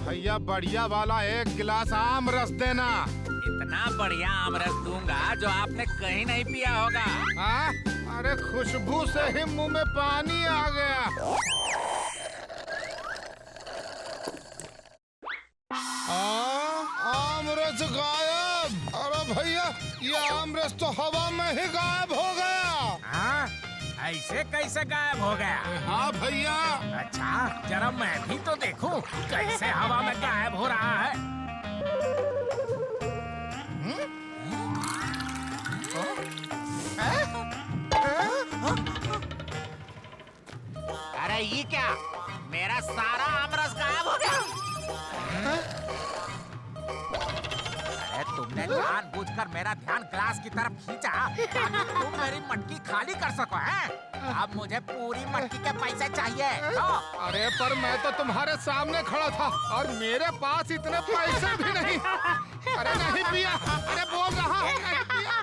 भैया बढ़िया वाला एक गिलास आम रस देना। इतना बढ़िया आम रस दूंगा जो आपने कहीं नहीं पिया होगा। हाँ? अरे खुशबू से ही मुंह में पानी आ गया। आम रस गायब। अरे भैया ये आम रस तो हवा में ही गायब हो गया। हाँ? ऐसे कैसे गायब हो गया? हाँ भैया। अच्छा जरा मैं भी तो देखूं कैसे हवा में गायब हो रहा है। अरे ये क्या? मेरा सारा आम रस गायब हो गया। अरे तुमने जानबूझकर मेरा ध्यान ग्लास की तरफ खींचा ताकि तुम मेरी मटकी खाली कर सको, हैं? अब मुझे पूरी मटकी के पैसे चाहिए। अरे पर मैं तो तुम्हारे सामने खड़ा था और मेरे पास इतने पैसे भी नहीं। अरे नहीं पिया। अरे बोल रहा हूँ नहीं पिया।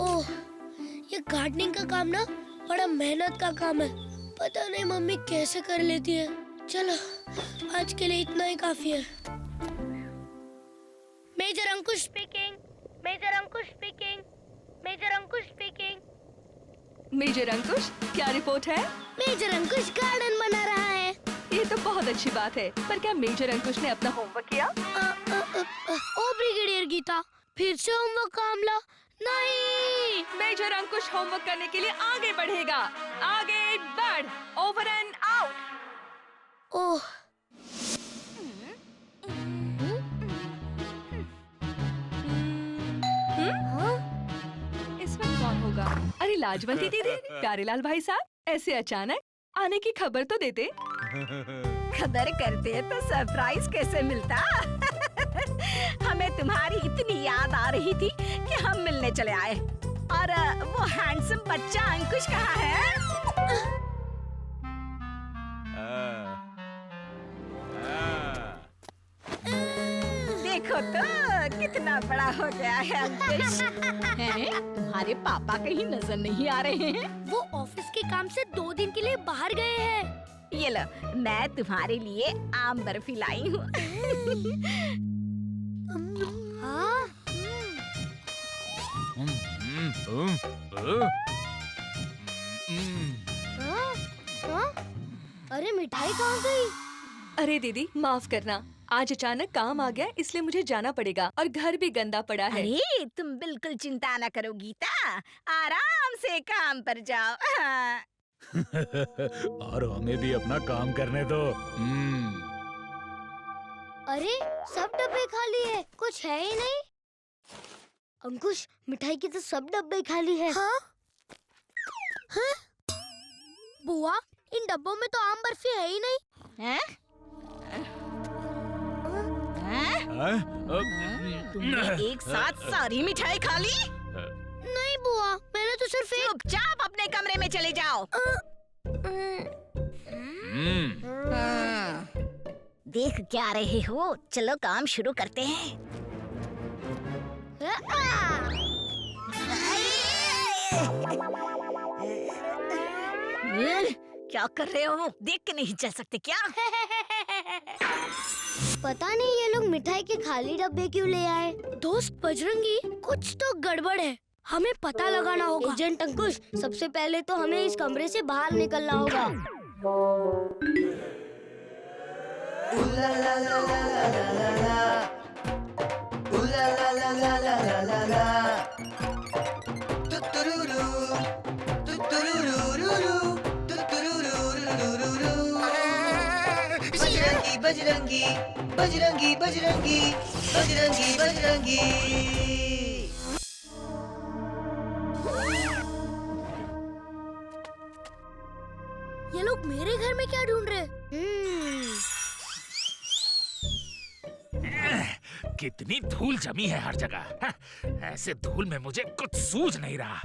ओह, ये गार्डनिंग का काम ना बड़ा मेहनत का काम है। पता नहीं मम्मी कैसे कर लेती है। चलो आज के लिए इतना ही काफी है। मेजर अंकुश स्पीकिंग। मेजर अंकुश स्पीकिंग। मेजर अंकुश स्पीकिंग। मेजर अंकुश, क्या रिपोर्ट है? मेजर अंकुश गार्डन बना रहा है। ये तो बहुत अच्छी बात है, पर क्या मेजर अंकुश ने अपना होमवर्क किया? ओ ब्रिगेडियर गीता, फिर से होमवर्क का मामला? नहीं। मेजर अंकुश होमवर्क करने के लिए आगे बढ़ेगा। आगे बढ़। Over and out. ओह, इस वक्त कौन होगा? अरे लाजवंती दीदी, प्यारेलाल भाई साहब, ऐसे अचानक आने की खबर तो देते। खबर करते तो सरप्राइज कैसे मिलता? हमें तुम्हारी इतनी याद आ रही थी कि हम मिलने चले आए। और वो हैंडसम बच्चा अंकुश कहाँ है? देखो तो कितना बड़ा हो गया है अंकुश। हैं? तुम्हारे पापा कहीं नजर नहीं आ रहे हैं? वो ऑफिस के काम से 2 दिन के लिए बाहर गए हैं। ये लो, मैं तुम्हारे लिए आम बर्फी लाई हूँ। हाँ? हाँ? अरे मिठाई कहाँ गई? अरे दीदी माफ करना, आज अचानक काम आ गया इसलिए मुझे जाना पड़ेगा और घर भी गंदा पड़ा है। अरे तुम बिल्कुल चिंता न करो गीता, आराम से काम पर जाओ। हाँ। और हमें भी अपना काम करने दो। अरे सब डब्बे खाली है, कुछ है ही नहीं। अंकुश, मिठाई की तो सब डब्बे खाली है। हाँ? हाँ? बुआ, इन डब्बों में तो आम बर्फी है ही नहीं। हैं? तुमने एक साथ सारी मिठाई खा ली? नहीं बुआ, मैंने तो सिर्फ एक। चुपचाप अपने कमरे में चले जाओ। देख क्या रहे हो? चलो काम शुरू करते हैं। क्या कर रहे हो? देख के नहीं चल सकते क्या? पता नहीं ये लोग मिठाई के खाली डब्बे क्यों ले आए। दोस्त बजरंगी, कुछ तो गड़बड़ है, हमें पता लगाना होगा। एजेंट अंकुश, सबसे पहले तो हमें इस कमरे से बाहर निकलना होगा। बजरंगी बजरंगी बजरंगी बजरंगी बजरंगी। ये लोग मेरे घर में क्या ढूंढ रहे? कितनी धूल जमी है हर जगह। ऐसे धूल में मुझे कुछ सूझ नहीं रहा।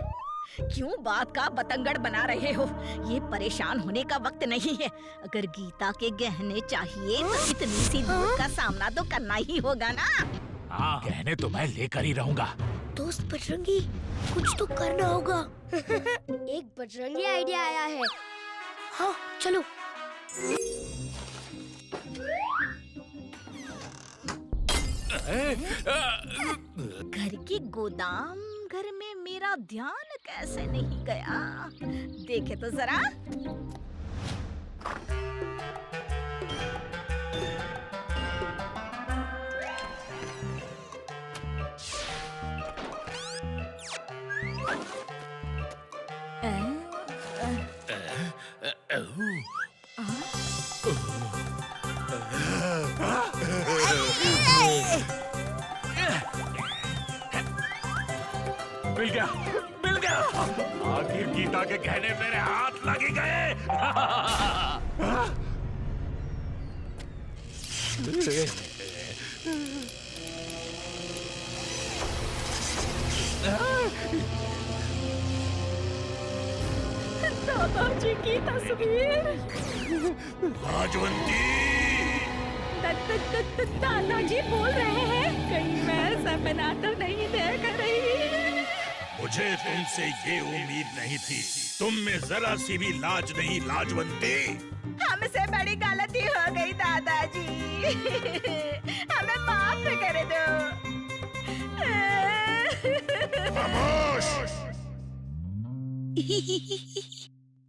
क्यों बात का बतंगड़ बना रहे हो? ये परेशान होने का वक्त नहीं है। अगर गीता के गहने चाहिए तो इतनी सी धूल का सामना तो करना ही होगा ना। हाँ, गहने तो मैं लेकर ही रहूंगा। दोस्त बजरंगी, कुछ तो करना होगा। एक बजरंगी आइडिया आया है। हाँ चलो। घर की गोदाम घर में मेरा ध्यान कैसे नहीं गया? देखे तो जरा। मिल गया, मिल गया। आखिर गीता के गहने मेरे हाथ लग गए। दादाजी की तस्वीर। राजवंती, दादाजी बोल रहे हैं, कहीं मैं सपना तो नहीं देख रही? मुझे तुमसे ये उम्मीद नहीं थी। तुम में जरा सी भी लाज नहीं लाजवंती। हमसे बड़ी गलती हो गई दादाजी। हमें माफ कर दो। खामोश।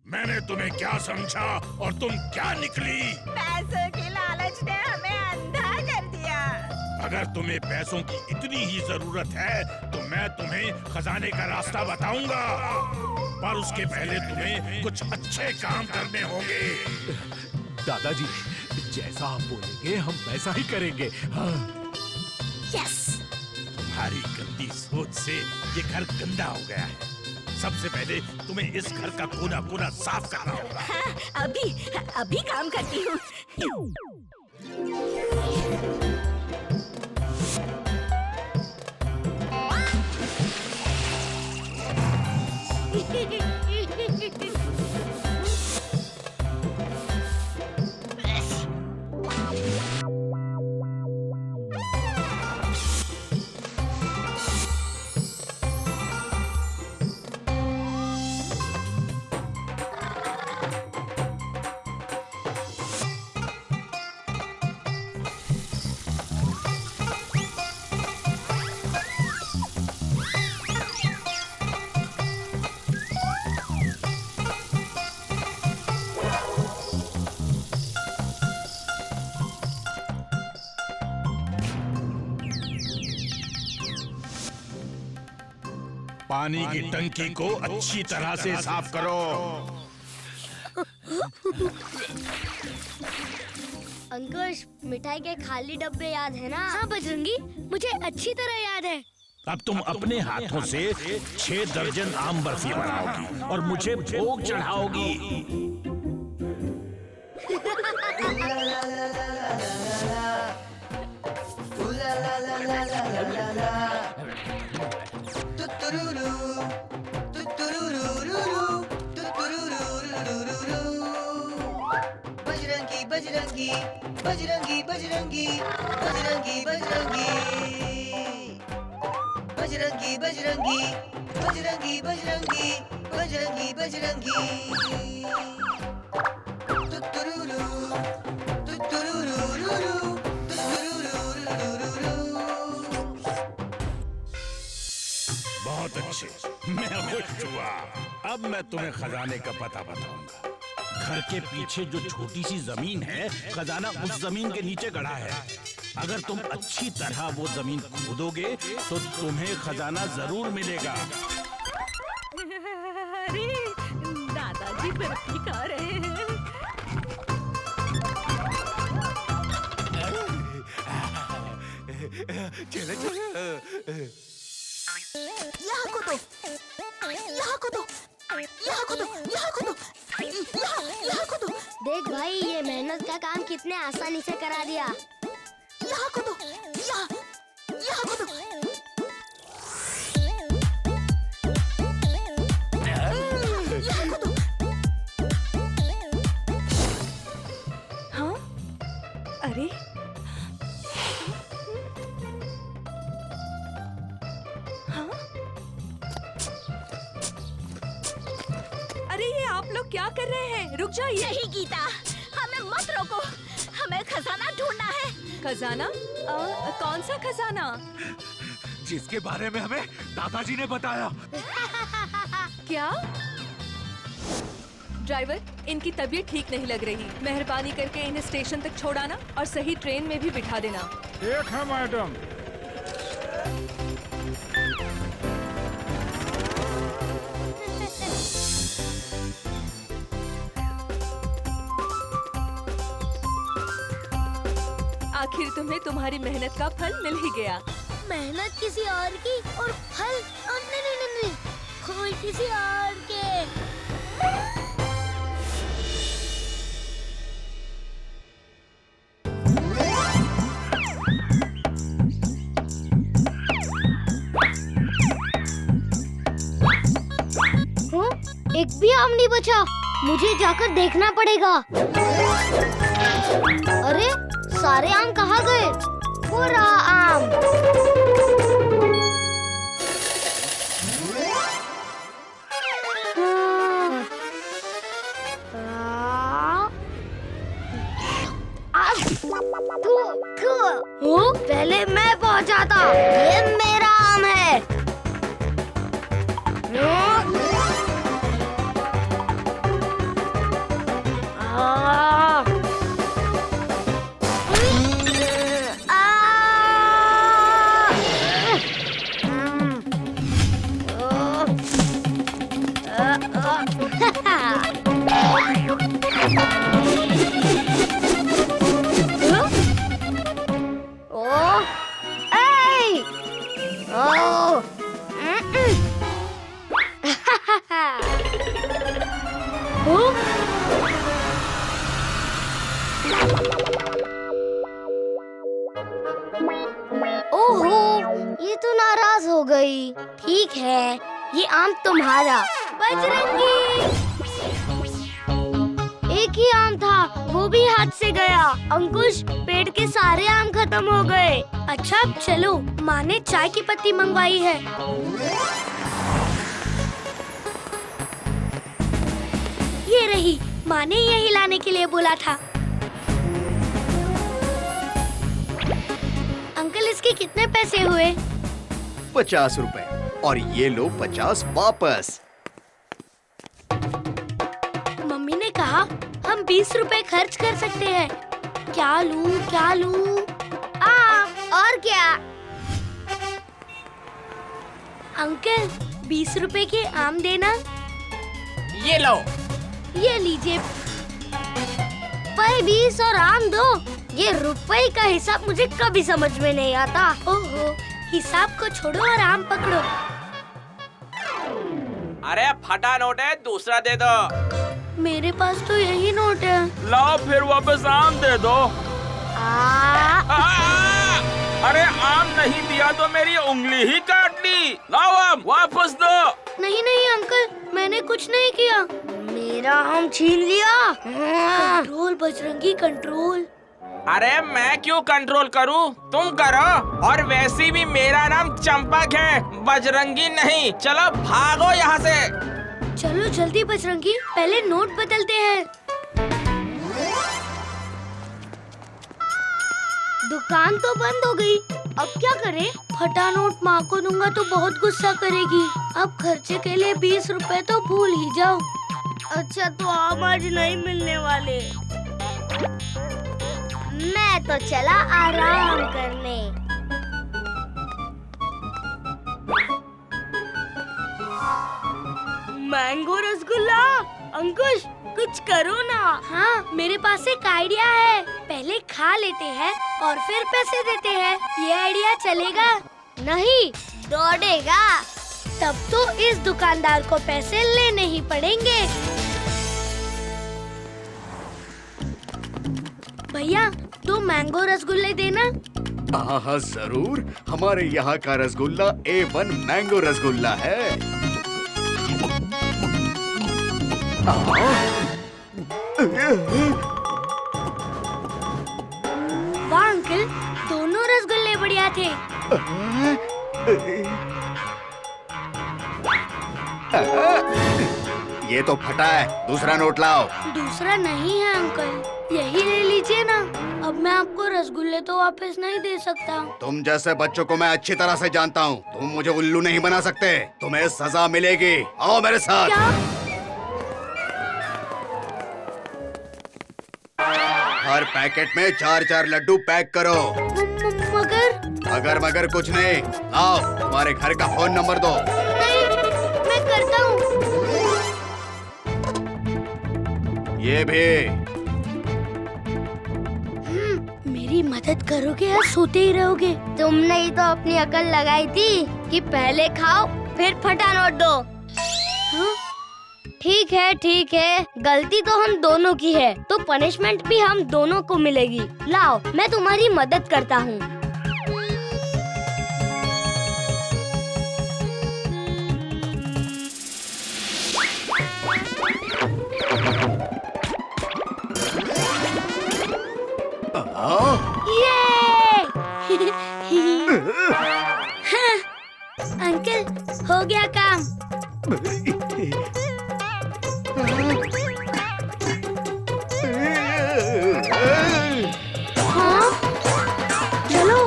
मैंने तुम्हें क्या समझा और तुम क्या निकली? पैसों की लालच ने हमें अंधा कर दिया। अगर तुम्हें पैसों की इतनी ही जरूरत है तो मैं तुम्हें खजाने का रास्ता बताऊंगा, पर उसके पहले तुम्हें कुछ अच्छे काम करने होंगे। दादाजी, जैसा आप बोलेंगे हम वैसा ही करेंगे। हाँ। यस। तुम्हारी गंदी सोच से ये घर गंदा हो गया है। सबसे पहले तुम्हें इस घर का कोना कोना साफ करना होगा। हाँ, अभी काम करती हूँ। पानी की टंकी को अच्छी तरह से साफ करो। अंकुश, मिठाई के खाली डब्बे याद है ना? हाँ बजरंगी, मुझे अच्छी तरह याद है। अब तुम अपने हाथों से 6 दर्जन आम बर्फी बनाओगी और मुझे भोग चढ़ाओगी। बजरंगी बजरंगी बजरंगी बजरंगी बजरंगी बजरंगी बजरंगी बजरंगी बजरंगी बजरंगी बजरंगी बजरंगी तुतुरुरु तुतुरुरुरुरु तुतुरुरुरुरु। बहुत अच्छे, मैं खुश हुआ। अब मैं तुम्हें खजाने का पता बताऊंगा। घर के पीछे जो छोटी सी जमीन है, खजाना उस जमीन के नीचे गड़ा है। अगर तुम अच्छी तरह वो जमीन खोदोगे तो तुम्हें खजाना जरूर मिलेगा। अरे दादाजी बर्फी खा रहे हैं। चलो चलो। यहाँ को दो, यहाँ को दो, यहाँ को दो, यहाँ को दो, यहाँ को दो। देख भाई, ये मेहनत का काम कितने आसानी से करा दिया। यहाँ को दो, यहाँ को दो। यहाँ को दो। हाँ? अरे हाँ? अरे ये आप लोग क्या कर रहे हैं? रुक जाइए। नहीं गीता, हमें मत रोको, हमें खजाना ढूंढना है। खजाना? कौन सा खजाना? जिसके बारे में हमें दादाजी ने बताया। क्या? ड्राइवर, इनकी तबीयत ठीक नहीं लग रही। मेहरबानी करके इन्हें स्टेशन तक छोड़ाना और सही ट्रेन में भी बिठा देना। ठीक है मैडम। आखिर तुम्हें तुम्हारी मेहनत का फल मिल ही गया। मेहनत किसी और की और फल नहीं नहीं नहीं नहीं, कोई किसी और के। एक भी आम नहीं बचा, मुझे जाकर देखना पड़ेगा। अरे सारे आम कहाँ गए? वो रहा आम। पहले मैं पहुंचा था, ये मेरा आम है। ओहो, ये तो नाराज हो गई। ठीक है, ये आम तुम्हारा। बजरंगी, एक ही आम था, वो भी हाथ से गया। अंकुश, पेड़ के सारे आम खत्म हो गए। अच्छा चलो, माँ ने चाय की पत्ती मंगवाई है। ये रही, माँ ने यही लाने के लिए बोला था। अंकल, इसके कितने पैसे हुए? 50 रुपए, और ये लो 50 वापस। मम्मी ने कहा हम 20 रुपए खर्च कर सकते हैं। क्या लूं, क्या लूं? और क्या? अंकल, 20 रुपए के आम देना। ये लो। ये लीजिए। पर 20 और आम दो। ये रुपए का हिसाब मुझे कभी समझ में नहीं आता। ओहो, हिसाब को छोड़ो और आम पकड़ो। अरे फटा नोट है, दूसरा दे दो। मेरे पास तो यही नोट है। लाओ फिर वापस आम दे दो। अरे आम नहीं दिया तो मेरी उंगली ही काट ली। लाओ आम वापस दो। नहीं नहीं अंकल, मैंने कुछ नहीं किया। मेरा आम छीन लिया। Control Bajrangi, control. अरे मैं क्यों कंट्रोल करूं? तुम करो। और वैसे भी मेरा नाम चंपक है, बजरंगी नहीं। चलो भागो यहाँ से। चलो जल्दी बजरंगी, पहले नोट बदलते हैं। दुकान तो बंद हो गई, अब क्या करें? फटा नोट माँ को दूंगा तो बहुत गुस्सा करेगी। अब खर्चे के लिए 20 रुपए तो भूल ही जाओ। अच्छा, तो आम आज नहीं मिलने वाले। मैं तो चला आराम करने। मैंगो रसगुल्ला। अंकुश, कुछ करो ना। हाँ, मेरे पास एक आइडिया है। पहले खा लेते हैं और फिर पैसे देते हैं। ये आइडिया चलेगा? नहीं, दौड़ेगा। तब तो इस दुकानदार को पैसे लेने ही पड़ेंगे। भैया, 2 मैंगो रसगुल्ले देना। हाँ जरूर, हमारे यहाँ का रसगुल्ला A1 मैंगो रसगुल्ला है। वाह अंकल, दोनों रसगुल्ले बढ़िया थे। ये तो फटा है, दूसरा नोट लाओ। दूसरा नहीं है अंकल, यही ले लीजिए ना। अब मैं आपको रसगुल्ले तो वापस नहीं दे सकता। तुम जैसे बच्चों को मैं अच्छी तरह से जानता हूँ, तुम मुझे उल्लू नहीं बना सकते। तुम्हें सजा मिलेगी, आओ मेरे साथ। क्या? हर पैकेट में 4-4 लड्डू पैक करो। मगर मगर कुछ नहीं। आओ, तुम्हारे घर का फोन नंबर दो। नहीं, मैं करता हूँ। ये भी। मेरी मदद करोगे या सोते ही रहोगे? तुमने ही तो अपनी अकल लगाई थी कि पहले खाओ फिर फटा नोट दो। हाँ? ठीक है, गलती तो हम दोनों की है, तो पनिशमेंट भी हम दोनों को मिलेगी। लाओ, मैं तुम्हारी मदद करता हूँ। अंकल, हो गया काम। हाँ? चलो।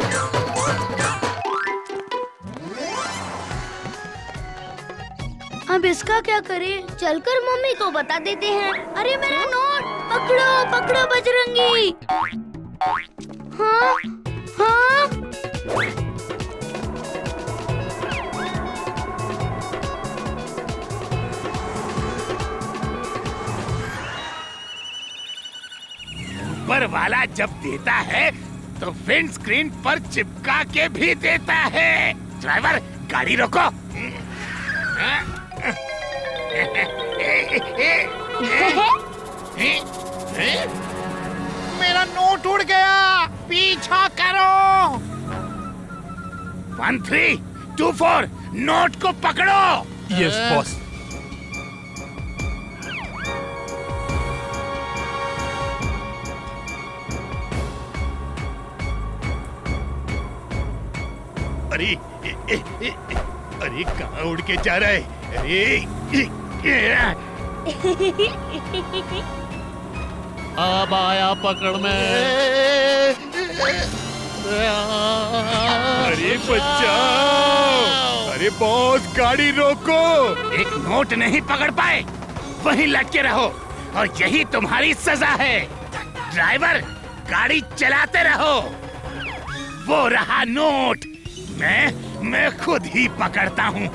अब इसका क्या करें? चलकर मम्मी को बता देते हैं। अरे मेरा नोट पकड़ो, पकड़ो बजरंगी। हाँ? हाँ? ऊपर वाला जब देता है तो विंड स्क्रीन पर चिपका के भी देता है। ड्राइवर, गाड़ी रोको। मेरा नोट उड़ गया, पीछा करो। 1324 नोट को पकड़ो। Yes boss. अरे अरे कहाँ उड़ के जा रहा है? अब आया पकड़ में। अरे बचाओ! अरे बॉस, गाड़ी रोको। एक नोट नहीं पकड़ पाए, वहीं लटके रहो और यही तुम्हारी सजा है। ड्राइवर, गाड़ी चलाते रहो। वो रहा नोट, मैं खुद ही पकड़ता हूँ।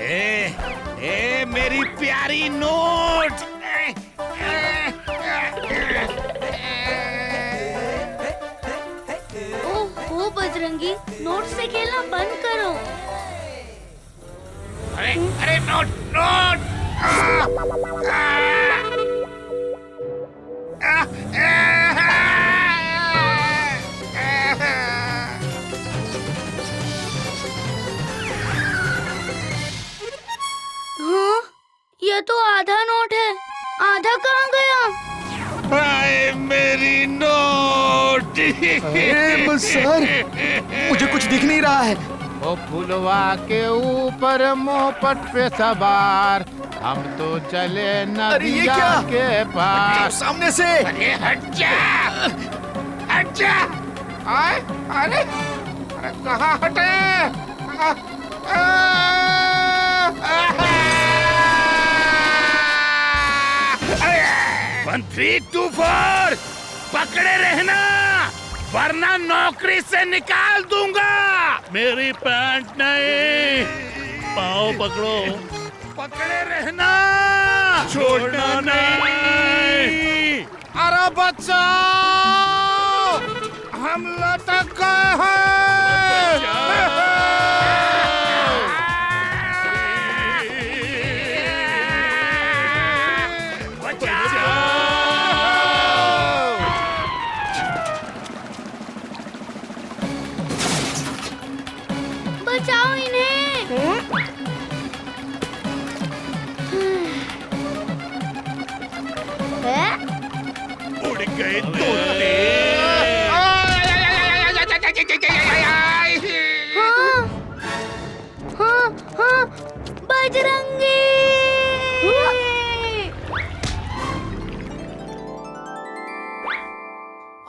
ए मेरी प्यारी नोट। ओह बजरंगी, नोट से खेलना बंद करो। अरे नोट नोट। हाँ? ये तो आधा नोट है, आधा कहाँ गया? हाय मेरी नोट। सर, मुझे कुछ दिख नहीं रहा है। ओ फुलवा के ऊपर मोहपट पे सवार, हम तो चले नदिया के पार। सामने से। अरे हट जा, हट जा। आए, अरे कहाँ हटे? 1324 पकड़े रहना, वरना नौकरी से निकाल दूंगा। मेरी पैंट नहीं, पाँव पकड़ो। पकड़े रहना, छोड़ना नहीं। अरे बच्चों, हम लटक गए हैं। बचाओ इन्हें। उड़ गए तोते। हाँ, हाँ, हाँ, बजरंगी।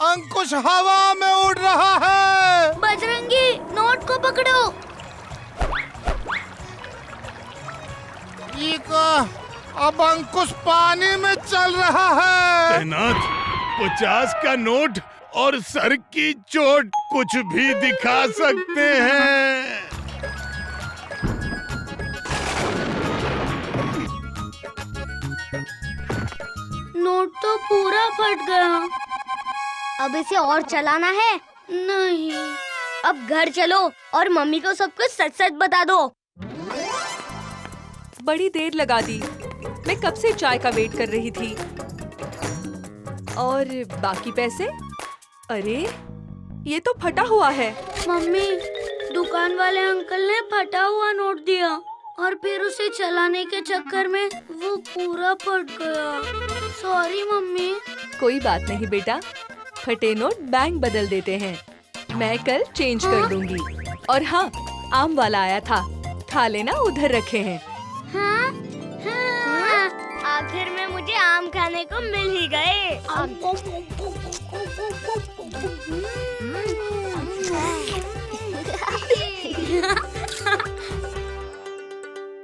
अंकुश हवा में उड़ रहा है। बजरंगी, नोट को पकड़ो। अब अंकुश पानी में चल रहा है। तैनात 50 का नोट और सर की चोट कुछ भी दिखा सकते हैं। नोट तो पूरा फट गया। अब इसे और चलाना है? नहीं। अब घर चलो और मम्मी को सब कुछ सच सच बता दो। बड़ी देर लगा दी। मैं कब से चाय का वेट कर रही थी। और बाकी पैसे? अरे ये तो फटा हुआ है। मम्मी, दुकान वाले अंकल ने फटा हुआ नोट दिया और फिर उसे चलाने के चक्कर में वो पूरा फट गया। Sorry mummy. कोई बात नहीं बेटा, फटे नोट बैंक बदल देते हैं। मैं कल चेंज कर दूंगी। और हाँ, आम वाला आया था, खा लेना, उधर रखे हैं। हाँ? हाँ, आखिर में मुझे आम खाने को मिल ही गए।